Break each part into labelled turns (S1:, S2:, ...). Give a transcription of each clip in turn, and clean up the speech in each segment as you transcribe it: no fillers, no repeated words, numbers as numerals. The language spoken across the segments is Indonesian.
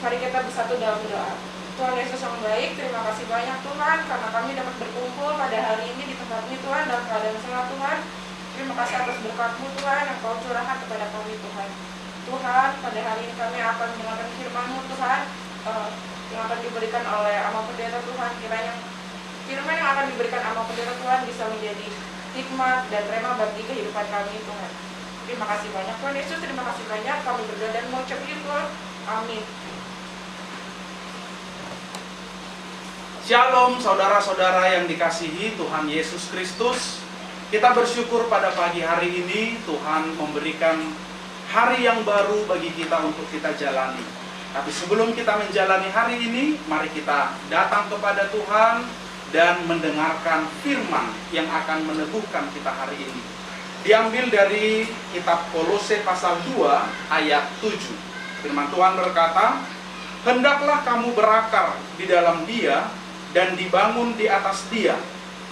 S1: Mari kita bersatu dalam doa. Tuhan Yesus yang baik, terima kasih banyak Tuhan karena kami dapat berkumpul pada hari ini di tempat ini Tuhan dalam keadaan sehat Tuhan. Terima kasih atas berkat-Mu Tuhan yang Kau curahkan kepada kami Tuhan. Tuhan, pada hari ini kami akan mendengarkan firman-Mu Tuhan yang akan diberikan oleh Ama Pendeta Tuhan. Kiranya firman yang akan diberikan Ama Pendeta Tuhan bisa menjadi hikmat dan rema bagi kehidupan kami Tuhan. Terima kasih banyak Tuhan Yesus, terima kasih banyak. Kami berdoa dan mengucap syukur. Amin.
S2: Shalom saudara-saudara yang dikasihi Tuhan Yesus Kristus. Kita bersyukur pada pagi hari ini Tuhan memberikan hari yang baru bagi kita untuk kita jalani. Tapi sebelum kita menjalani hari ini, mari kita datang kepada Tuhan dan mendengarkan firman yang akan meneguhkan kita hari ini. Diambil dari kitab Kolose pasal 2 ayat 7. Firman Tuhan berkata, "Hendaklah kamu berakar di dalam Dia dan dibangun di atas Dia.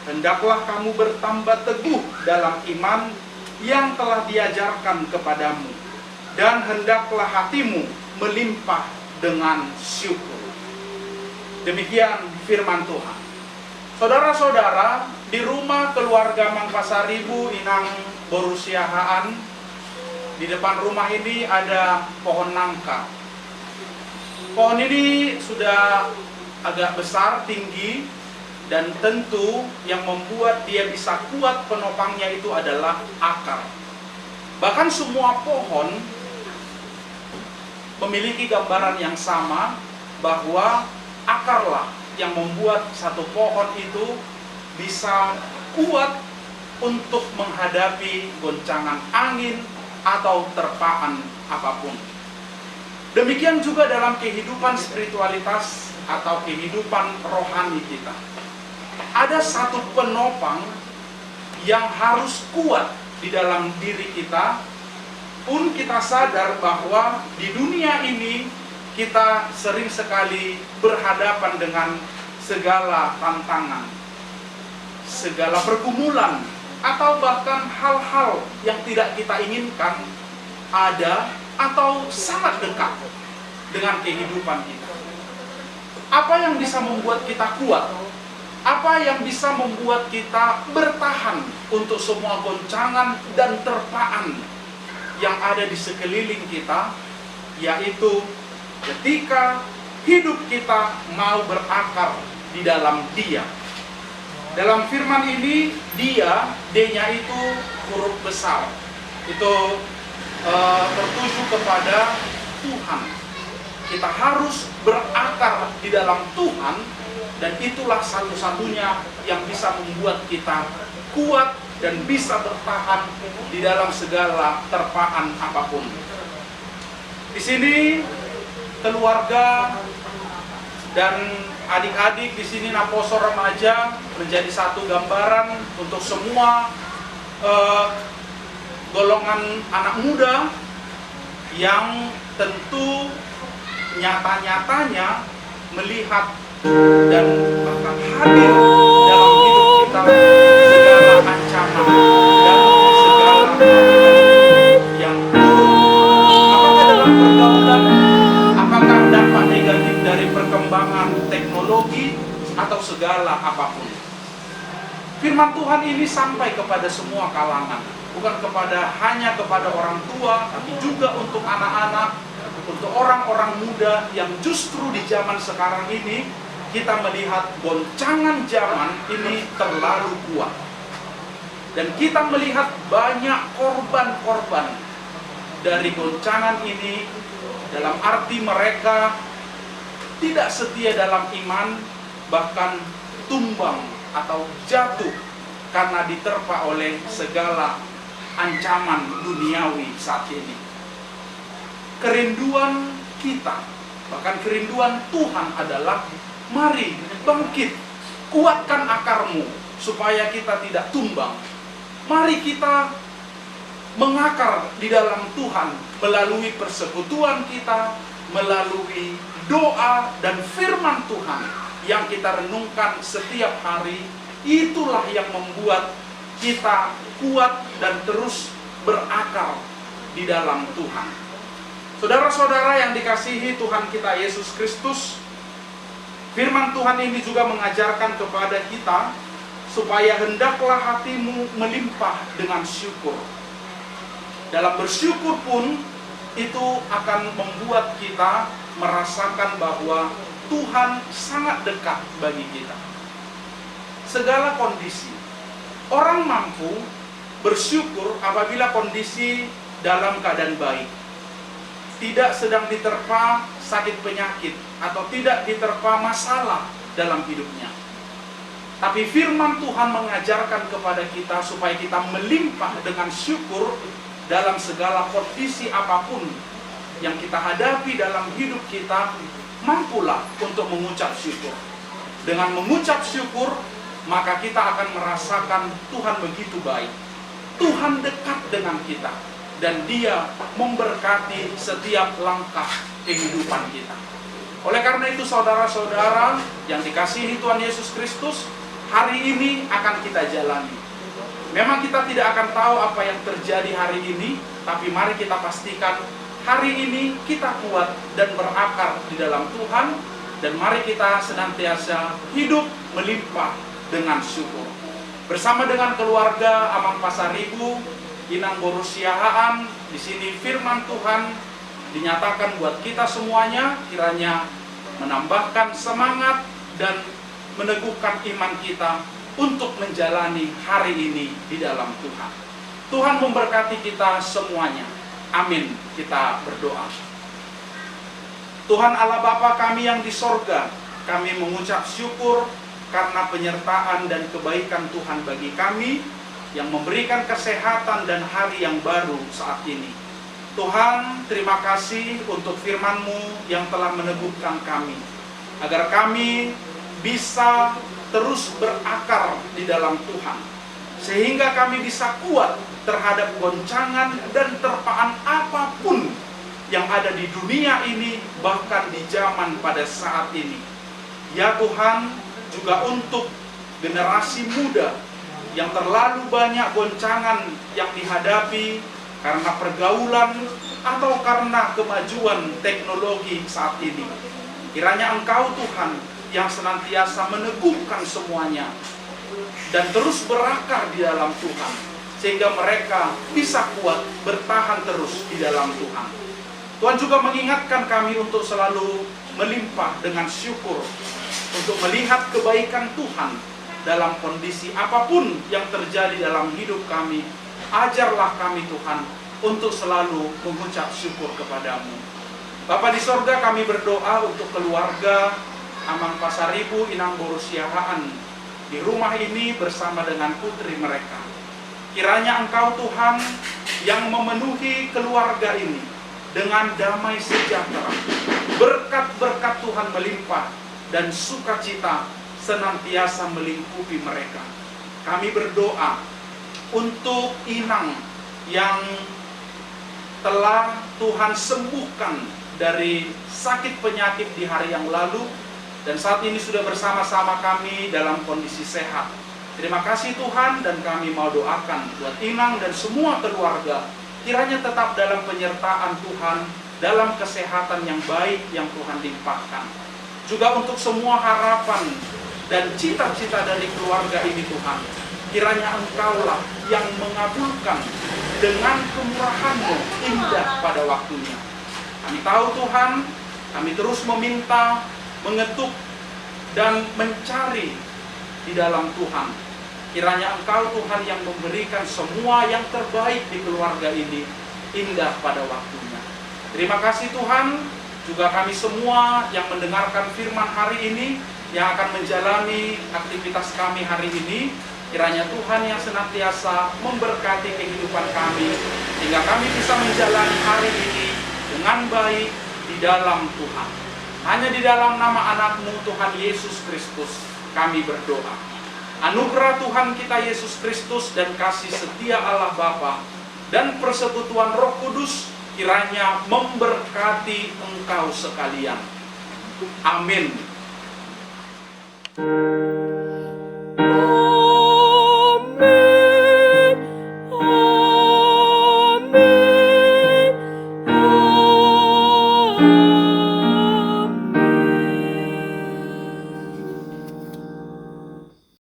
S2: Hendaklah kamu bertambah teguh dalam iman yang telah diajarkan kepadamu. Dan hendaklah hatimu melimpah dengan syukur." Demikian firman Tuhan. Saudara-saudara, di rumah keluarga Mangpasaribu Inang Borusiahaan, di depan rumah ini ada pohon nangka. Pohon ini sudah agak besar, tinggi, dan tentu yang membuat dia bisa kuat penopangnya itu adalah akar. Bahkan semua pohon memiliki gambaran yang sama, bahwa akarlah yang membuat satu pohon itu bisa kuat untuk menghadapi goncangan angin atau terpaan apapun. Demikian juga dalam kehidupan spiritualitas atau kehidupan rohani kita. Ada satu penopang yang harus kuat di dalam diri kita, pun kita sadar bahwa di dunia ini kita sering sekali berhadapan dengan segala tantangan, segala pergumulan, atau bahkan hal-hal yang tidak kita inginkan ada atau sangat dekat dengan kehidupan kita. Apa yang bisa membuat kita kuat? Apa yang bisa membuat kita bertahan untuk semua goncangan dan terpaan yang ada di sekeliling kita? Yaitu ketika hidup kita mau berakar di dalam Dia. Dalam firman ini, Dia, D-nya itu huruf besar. Itu tertuju kepada Tuhan. Kita harus berakar di dalam Tuhan, dan itulah satu-satunya yang bisa membuat kita kuat dan bisa bertahan di dalam segala terpaan apapun. Di sini keluarga dan adik-adik di sini Naposo Remaja menjadi satu gambaran untuk semua golongan anak muda yang tentu nyata-nyatanya melihat dan bahkan hadir dalam hidup kita segala ancaman dan segala yang apakah dalam pergaulan, apakah dampak negatif dari perkembangan teknologi atau segala apapun. Firman Tuhan ini sampai kepada semua kalangan, bukan hanya kepada orang tua, tapi juga untuk anak-anak, untuk orang-orang muda yang justru di zaman sekarang ini kita melihat goncangan zaman ini terlalu kuat. Dan kita melihat banyak korban-korban dari goncangan ini, dalam arti mereka tidak setia dalam iman, bahkan tumbang atau jatuh karena diterpa oleh segala ancaman duniawi saat ini. Kerinduan kita, bahkan kerinduan Tuhan adalah, mari bangkit, kuatkan akarmu supaya kita tidak tumbang. Mari kita mengakar di dalam Tuhan melalui persekutuan kita, melalui doa dan firman Tuhan yang kita renungkan setiap hari. Itulah yang membuat kita kuat dan terus berakar di dalam Tuhan. Saudara-saudara yang dikasihi Tuhan kita Yesus Kristus, firman Tuhan ini juga mengajarkan kepada kita supaya hendaklah hatimu melimpah dengan syukur. Dalam bersyukur pun itu akan membuat kita merasakan bahwa Tuhan sangat dekat bagi kita. Segala kondisi, orang mampu bersyukur apabila kondisi dalam keadaan baik, tidak sedang diterpa sakit penyakit atau tidak diterpa masalah dalam hidupnya. Tapi firman Tuhan mengajarkan kepada kita supaya kita melimpah dengan syukur dalam segala kondisi apapun yang kita hadapi dalam hidup kita. Mampulah untuk mengucap syukur. Dengan mengucap syukur, maka kita akan merasakan Tuhan begitu baik. Tuhan dekat dengan kita, dan Dia memberkati setiap langkah kehidupan kita. Oleh karena itu, saudara-saudara yang dikasihi Tuhan Yesus Kristus, hari ini akan kita jalani. Memang kita tidak akan tahu apa yang terjadi hari ini, tapi mari kita pastikan hari ini kita kuat dan berakar di dalam Tuhan, dan mari kita senantiasa hidup melimpah dengan syukur. Bersama dengan keluarga Amang Pasaribu, Inang Borusiahaan, di sini firman Tuhan dinyatakan buat kita semuanya, kiranya menambahkan semangat dan meneguhkan iman kita untuk menjalani hari ini di dalam Tuhan. Tuhan memberkati kita semuanya. Amin. Kita berdoa. Tuhan Allah Bapa kami yang di sorga, kami mengucap syukur karena penyertaan dan kebaikan Tuhan bagi kami yang memberikan kesehatan dan hari yang baru saat ini. Tuhan, terima kasih untuk firman-Mu yang telah meneguhkan kami, agar kami bisa terus berakar di dalam Tuhan, sehingga kami bisa kuat terhadap goncangan dan terpaan apapun yang ada di dunia ini, bahkan di zaman pada saat ini. Ya Tuhan, juga untuk generasi muda yang terlalu banyak goncangan yang dihadapi karena pergaulan atau karena kemajuan teknologi saat ini. Kiranya Engkau Tuhan yang senantiasa meneguhkan semuanya dan terus berakar di dalam Tuhan, sehingga mereka bisa kuat bertahan terus di dalam Tuhan. Tuhan juga mengingatkan kami untuk selalu melimpah dengan syukur, untuk melihat kebaikan Tuhan dalam kondisi apapun yang terjadi dalam hidup kami. Ajarlah kami Tuhan untuk selalu mengucap syukur kepadamu. Bapa di sorga, kami berdoa untuk keluarga Amang Pasaribu, Inang Borusiahaan di rumah ini bersama dengan putri mereka. Kiranya Engkau Tuhan yang memenuhi keluarga ini dengan damai sejahtera. Berkat-berkat Tuhan melimpah dan sukacita senantiasa melingkupi mereka. Kami berdoa untuk Inang yang telah Tuhan sembuhkan dari sakit penyakit di hari yang lalu, dan saat ini sudah bersama-sama kami dalam kondisi sehat. Terima kasih Tuhan, dan kami mau doakan buat Inang dan semua keluarga, kiranya tetap dalam penyertaan Tuhan, dalam kesehatan yang baik yang Tuhan limpahkan. Juga untuk semua harapan dan cita-cita dari keluarga ini Tuhan, kiranya Engkaulah yang mengabulkan dengan kemurahan-Mu indah pada waktunya. Kami tahu Tuhan, kami terus meminta, mengetuk, dan mencari di dalam Tuhan. Kiranya Engkau Tuhan yang memberikan semua yang terbaik di keluarga ini indah pada waktunya. Terima kasih Tuhan. Juga kami semua yang mendengarkan firman hari ini, yang akan menjalani aktivitas kami hari ini, kiranya Tuhan yang senantiasa memberkati kehidupan kami, sehingga kami bisa menjalani hari ini dengan baik di dalam Tuhan. Hanya di dalam nama anak-Mu Tuhan Yesus Kristus kami berdoa. Anugerah Tuhan kita Yesus Kristus dan kasih setia Allah Bapa dan persekutuan Roh Kudus kiranya memberkati engkau sekalian. Amin.